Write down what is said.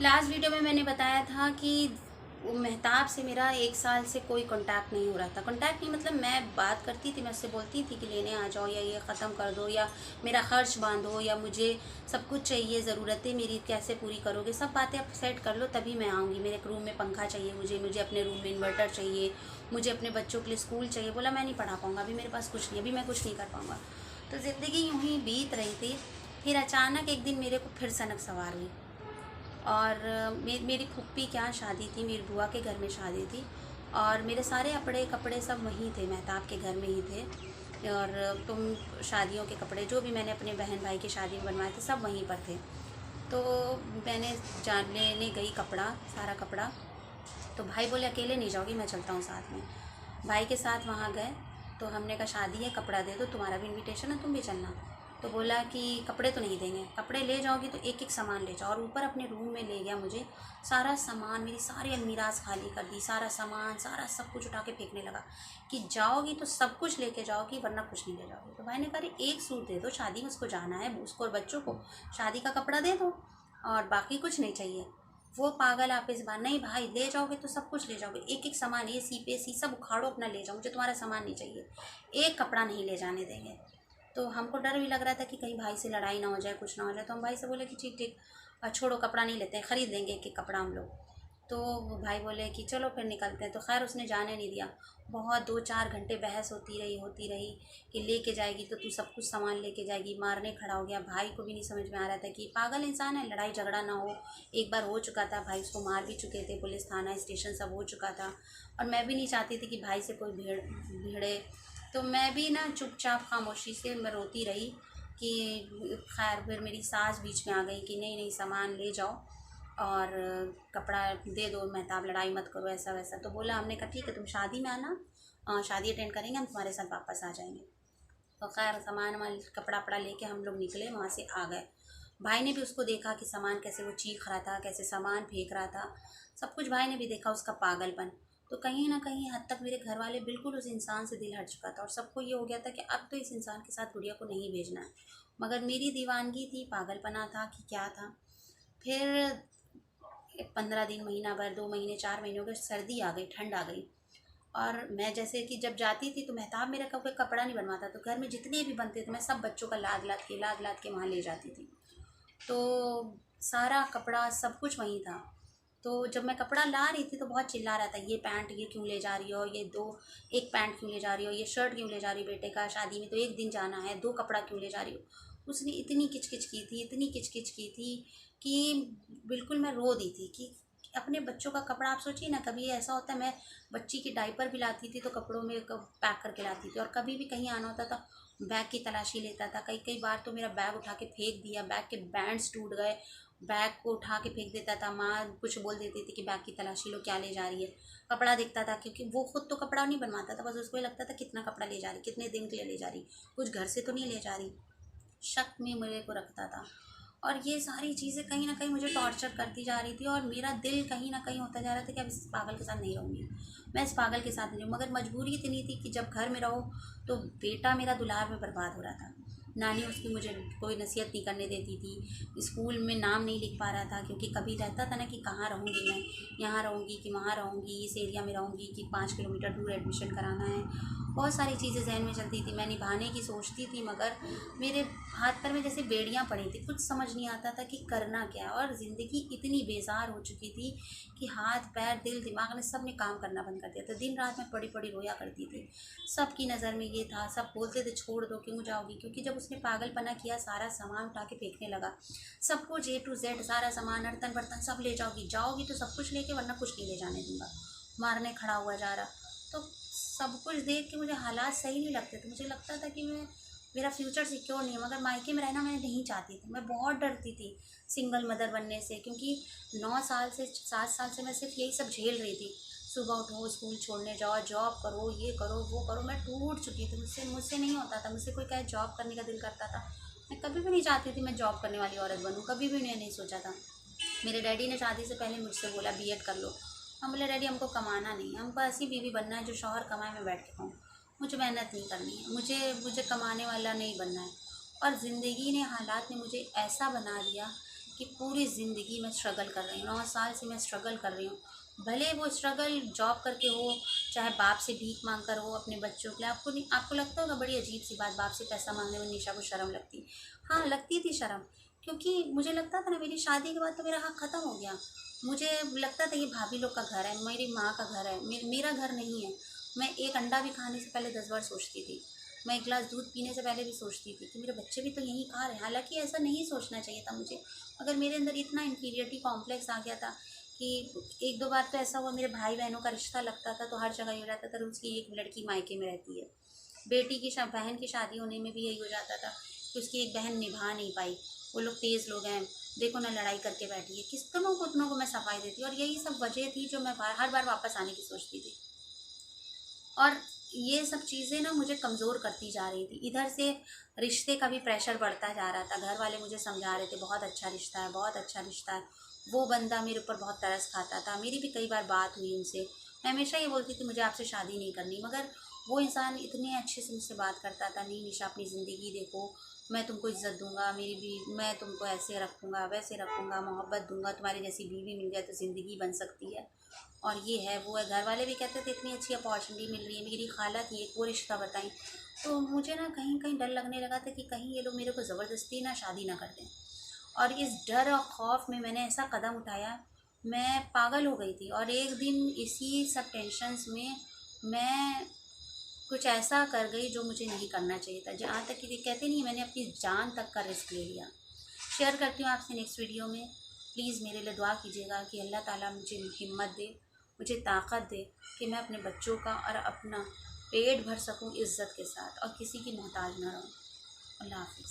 Last video में मैंने बताया था कि वो मेहताब से मेरा 1 साल से कोई कांटेक्ट नहीं हो रहा था। कांटेक्ट नहीं मतलब मैं बात करती थी, मैं उससे बोलती थी कि लेने आ जाओ या ये ख़त्म कर दो या मेरा ख़र्च बाँधो या मुझे सब कुछ चाहिए, ज़रूरतें मेरी कैसे पूरी करोगे, सब बातें आप सेट कर लो तभी मैं आऊँगी। मेरे एक रूम में पंखा चाहिए मुझे अपने रूम में इन्वर्टर चाहिए, मुझे अपने बच्चों के लिए स्कूल चाहिए। बोला मैं नहीं पढ़ा पाऊँगा, अभी मेरे पास कुछ नहीं, अभी मैं कुछ नहीं कर पाऊँगा। तो ज़िंदगी यूँ ही बीत रही थी। फिर अचानक एक दिन मेरे को फिर सनक सवार हुई। और मेरी फूफी के यहाँ शादी थी, मेरी बुआ के घर में शादी थी और मेरे सारे कपड़े कपड़े सब वहीं थे, मेहताब के घर में ही थे। और तुम शादियों के कपड़े जो भी मैंने अपने बहन भाई की शादी में बनवाए थे सब वहीं पर थे। तो मैंने जान लेने गई कपड़ा, सारा कपड़ा। तो भाई बोले अकेले नहीं जाओगी, मैं चलता हूँ साथ में। भाई के साथ वहाँ गए तो हमने कहा शादी है, कपड़ा दे दो, तुम्हारा भी इनविटेशन है, तुम भी चलना। तो बोला कि कपड़े तो नहीं देंगे, कपड़े ले जाओगी तो एक एक सामान ले जाओ। और ऊपर अपने रूम में ले गया मुझे, सारा सामान, मेरी सारी अलमीराज खाली कर दी, सारा सामान सारा सब कुछ उठा के फेंकने लगा कि जाओगी तो सब कुछ लेके जाओगी वरना कुछ नहीं ले जाओगी। तो भाई ने कहा एक सूट दे दो, शादी में उसको जाना है, उसको और बच्चों को शादी का कपड़ा दे दो और बाकी कुछ नहीं चाहिए। वो पागल आप इस बार, नहीं भाई ले जाओगे तो सब कुछ ले जाओगे, एक एक सामान, ये सी पे सी सब उखाड़ो अपना ले जाओ, मुझे तुम्हारा सामान नहीं चाहिए, एक कपड़ा नहीं ले जाने देंगे। तो हमको डर भी लग रहा था कि कहीं भाई से लड़ाई ना हो जाए, कुछ ना हो जाए। तो हम भाई से बोले कि ठीक ठीक, छोड़ो कपड़ा नहीं लेते हैं, ख़रीद लेंगे एक एक कपड़ा हम लोग। तो वो भाई बोले कि चलो फिर निकलते हैं। तो खैर उसने जाने नहीं दिया। बहुत 2-4 घंटे बहस होती रही कि लेके जाएगी तो तू सब कुछ सामान लेके जाएगी, मारने खड़ा हो गया। भाई को भी नहीं समझ में आ रहा था कि पागल इंसान है, लड़ाई झगड़ा ना हो। एक बार हो चुका था, भाई उसको मार भी चुके थे, पुलिस थाना स्टेशन सब हो चुका था। और मैं भी नहीं चाहती थी कि भाई से कोई भिड़े। तो मैं भी ना चुपचाप खामोशी से मैं रोती रही कि खैर फिर मेरी सास बीच में आ गई कि नहीं नहीं सामान ले जाओ और कपड़ा दे दो, मेहताब लड़ाई मत करो ऐसा वैसा। तो बोला, हमने कहा ठीक है तुम शादी में आना, शादी अटेंड करेंगे, हम तुम्हारे साथ वापस आ जाएंगे। तो खैर सामान वामान कपड़ा वपड़ा लेके हम लोग निकले, वहाँ से आ गए। भाई ने भी उसको देखा कि सामान कैसे वो चीख रहा था, कैसे सामान फेंक रहा था, सब कुछ भाई ने भी देखा उसका पागलपन। तो कहीं ना कहीं हद तक मेरे घर वाले बिल्कुल उस इंसान से दिल हट चुका था और सबको ये हो गया था कि अब तो इस इंसान के साथ गुड़िया को नहीं भेजना है। मगर मेरी दीवानगी थी, पागलपना था कि क्या था। फिर 15 दिन, महीना भर, 2 महीने, 4 महीने हो गए, सर्दी आ गई, ठंड आ गई। और मैं जैसे कि जब जाती थी तो मेहताब मेरा कभी कपड़ा नहीं बनवाता, तो घर में जितने भी बनते थे मैं सब बच्चों का लाद लाद के वहाँ ले जाती थी। तो सारा कपड़ा सब कुछ वहीं था। तो जब मैं कपड़ा ला रही थी तो बहुत चिल्ला रहा था, ये पैंट ये क्यों ले जा रही हो, ये दो, एक पैंट क्यों ले जा रही हो, ये शर्ट क्यों ले जा रही हो, बेटे का शादी में तो एक दिन जाना है, दो कपड़ा क्यों ले जा रही हो। उसने इतनी किचकिच की थी, इतनी किचकिच की थी कि बिल्कुल मैं रो दी थी कि अपने बच्चों का कपड़ा। आप सोचिए ना, कभी ऐसा होता है, मैं बच्ची की डायपर भी लाती थी तो कपड़ों में पैक करके लाती थी, और कभी भी कहीं आना होता था बैग की तलाशी लेता था। कई कई बार तो मेरा बैग उठा के फेंक दिया, बैग के बैंड्स टूट गए, बैग को उठा के फेंक देता था। माँ कुछ बोल देती थी कि बैग की तलाशी लो, क्या ले जा रही है। कपड़ा दिखता था, क्योंकि वो खुद तो कपड़ा नहीं बनवाता था, बस उसको ये लगता था कितना कपड़ा ले जा रही, कितने दिन के लिए ले जा रही, कुछ घर से तो नहीं ले जा रही, शक में मेरे को रखता था। और ये सारी चीज़ें कहीं ना कहीं मुझे टॉर्चर करती जा रही थी और मेरा दिल कहीं ना कहीं होता जा रहा था कि अब इस पागल के साथ नहीं रहूँगी, मैं इस पागल के साथ नहीं रहूँ। मगर मजबूरी इतनी थी कि जब घर में रहो तो बेटा मेरा दुलार में बर्बाद हो रहा था। नानी उसकी मुझे कोई नसीहत नहीं करने देती थी, स्कूल में नाम नहीं लिख पा रहा था, क्योंकि कभी रहता था ना कि कहाँ रहूँगी मैं, यहाँ रहूँगी कि वहाँ रहूँगी, इस एरिया में रहूँगी कि 5 किलोमीटर दूर एडमिशन कराना है। बहुत सारी चीज़ें जहन में चलती थी, मैं निभाने की सोचती थी, मगर मेरे हाथ पैर में जैसे बेड़ियाँ पड़ी थी, कुछ समझ नहीं आता था कि करना क्या है। और ज़िंदगी इतनी बेजार हो चुकी थी कि हाथ पैर दिल दिमाग ने सब ने काम करना बंद कर दिया था। दिन रात मैं पड़ी पड़ी रोया करती थी। सबकी नज़र में ये था, सब बोलते थे छोड़ दो, क्यों जाओगी, क्योंकि जब उसने पागलपना किया, सारा सामान उठा के फेंकने लगा, सब कुछ A to Z, सारा सामान, बर्तन बर्तन सब ले जाओगी, जाओगी तो सब कुछ लेके वरना कुछ नहीं ले जाने दूंगा, मारने खड़ा हुआ जा रहा। तो सब कुछ देख के मुझे हालात सही नहीं लगते थे, मुझे लगता था कि मेरा फ्यूचर सिक्योर नहीं है। मगर मायके में रहना मैं नहीं चाहती थी, मैं बहुत डरती थी सिंगल मदर बनने से, क्योंकि 9 साल से 7 साल से मैं सिर्फ यही सब झेल रही थी। सुबह उठो, स्कूल छोड़ने जाओ, जॉब करो, ये करो वो करो, मैं टूट चुकी थी। मुझसे मुझसे नहीं होता था, मुझसे कोई कहे जॉब करने का दिल करता था, मैं कभी भी नहीं चाहती थी मैं जॉब करने वाली औरत बनूँ, कभी भी मैंने नहीं सोचा था। मेरे डैडी ने शादी से पहले मुझसे बोला B.Ed कर लो। हम बोले डैडी हमको कमाना नहीं है, हमको ऐसी बीवी बनना है जो शौहर कमाए मैं बैठ के खाऊँ, मुझे मुझे नहीं करनी है, मुझे मुझे कमाने वाला नहीं बनना है। और ज़िंदगी ने, हालात ने मुझे ऐसा बना दिया कि पूरी ज़िंदगी मैं स्ट्रगल कर रही हूँ, 9 साल से मैं स्ट्रगल कर रही हूँ। भले वो स्ट्रगल जॉब करके हो, चाहे बाप से भीख माँग कर हो अपने बच्चों के लिए। आपको नहीं, आपको लगता होगा बड़ी अजीब-सी बात, बाप से पैसा माँगने में निशा को शर्म लगती। हाँ, लगती थी शर्म, क्योंकि मुझे लगता था ना मेरी शादी के बाद तो मेरा हक़ ख़त्म हो गया। मुझे लगता था ये भाभी लोग का घर है, मेरी माँ का घर है, मेरा घर नहीं है। मैं एक अंडा भी खाने से पहले 10 बार सोचती थी। मैं एक गिलास दूध पीने से पहले भी सोचती थी कि मेरे बच्चे भी तो यहीं खा रहे हैं। हालाँकि ऐसा नहीं सोचना चाहिए था मुझे, मगर मेरे अंदर इतना इन्फीरियरिटी कॉम्प्लेक्स आ गया था कि 1-2 बार तो ऐसा हुआ, मेरे भाई-बहनों का रिश्ता लगता था तो हर जगह ये हो जाता था उसकी एक लड़की मायके में रहती है। बेटी की बहन की शादी होने में भी यही हो जाता था कि उसकी एक बहन निभा नहीं पाई। वो लोग तेज़ लोग हैं, देखो ना लड़ाई करके बैठी है। कितनों को उतनों को मैं सफाई देती, और यही सब वजह थी जो मैं हर बार वापस आने की सोचती थी। और ये सब चीज़ें ना मुझे कमज़ोर करती जा रही थी। इधर से रिश्ते का भी प्रेशर बढ़ता जा रहा था। घर वाले मुझे समझा रहे थे बहुत अच्छा रिश्ता है, बहुत अच्छा रिश्ता है। वो बंदा मेरे ऊपर बहुत तरस खाता था। मेरी भी कई बार बात हुई उनसे। मैं हमेशा ये बोलती थी मुझे आपसे शादी नहीं करनी, मगर वो इंसान इतने अच्छे से मुझसे बात करता था, नहीं निशा अपनी ज़िंदगी देखो, मैं तुमको इज़्ज़त दूँगा, मेरी भी मैं तुमको ऐसे रखूँगा, वैसे रखूँगा, मोहब्बत दूँगा, तुम्हारी जैसी बीवी मिल जाए तो ज़िंदगी बन सकती है। और ये है, वो है। घर वाले भी कहते थे इतनी अच्छी अपॉर्चुनिटी मिल रही है। मेरी खाला थी एक, वो रिश्ता बताई। तो मुझे ना कहीं-कहीं डर लगने लगा था कि कहीं ये लोग मेरे को ज़बरदस्ती ना शादी ना कर दें। और इस डर और खौफ में मैंने ऐसा कदम उठाया, मैं पागल हो गई थी। और एक दिन इसी सब टेंशन्स में मैं कुछ ऐसा कर गई जो मुझे नहीं करना चाहिए था। जहाँ तक कि कहते नहीं, मैंने अपनी जान तक का रिस्क ले लिया। शेयर करती हूँ आपसे नेक्स्ट वीडियो में। प्लीज़ मेरे लिए दुआ कीजिएगा कि अल्लाह ताला मुझे हिम्मत दे, मुझे ताकत दे कि मैं अपने बच्चों का और अपना पेट भर सकूँ इज़्ज़त के साथ और किसी की मोहताज ना रहूँ। अल्लाह हाफ़िज़।